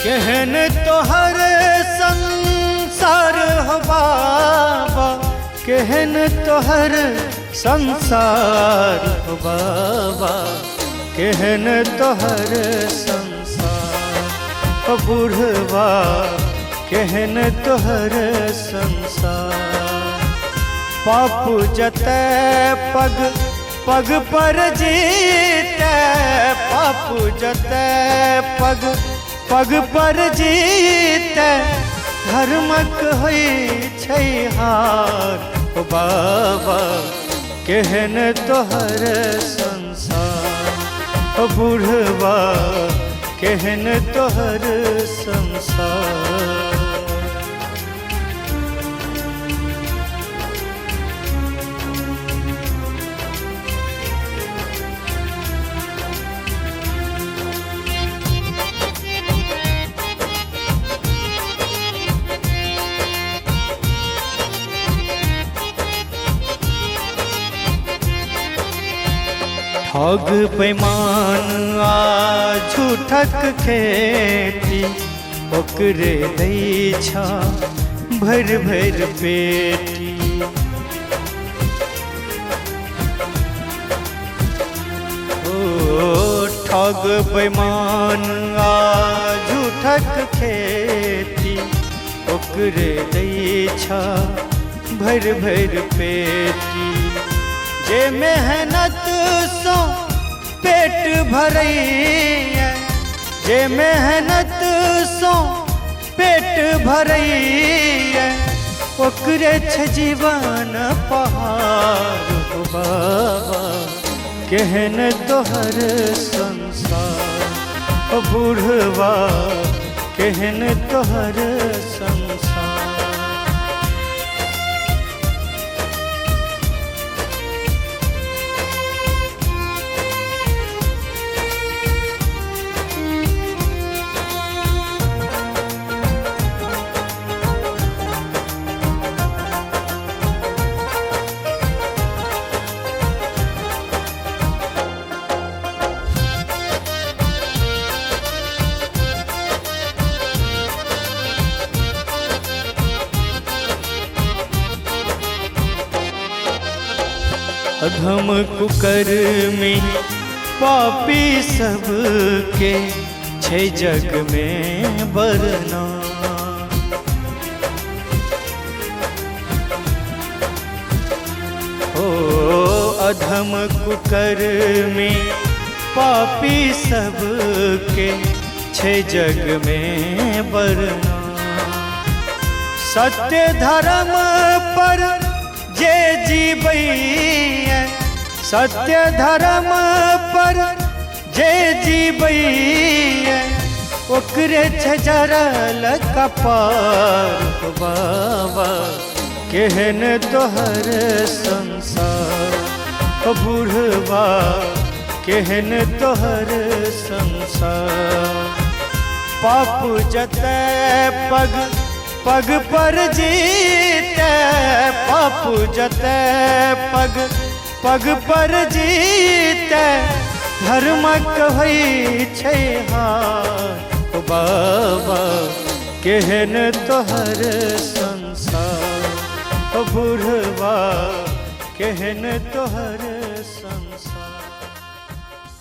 केहन तोहर संसार हो बाबा, केहन तोहर संसार हो बाबा, केहन तोहर संसार हो बुढ़वा, केहन तोहर संसार। पाप जतै पग पग पर जीतै, पाप जतै पग पग पर जीतै, धर्मक होइ छै हार हो बाबा, केहन तोहर संसार हो बुढ़वा, केहन तोहर संसार। ठग बेईमान आ झूठक खेती, ओकरे दै छा भर भर पेटी। ओ ठग बेईमान आ झूठक खेती, ओकरे दै छा भर भर पेटी। जे मेहनत सो पेट भरैया, जे मेहनत सो पेट भरैया, ओकरे छ जीवन पहाड़ हो बाबा, केहन तोहर संसार हो बुढ़वा, केहन तोहर संसार। अधम कुकर्मी पापी सबके छै जग में बरनाम। ओ अधम कुकर्मी पापी सबके छै जग में बरनाम। सत्य धर्म पर जे जीवै, सत्य धर्म पर जे जीवै, ओकरे छ जरल कपार हो बाबा, केहन तोहर संसार हो बुढ़वा, केहन तोहर संसार। पाप जतै पग पग पर जीतै, पाप जतै पग पग पर जीतै, धर्मक होइ छै हार हो बाबा, केहन तोहर संसार हो बुढ़वा, केहन तोहर संसार।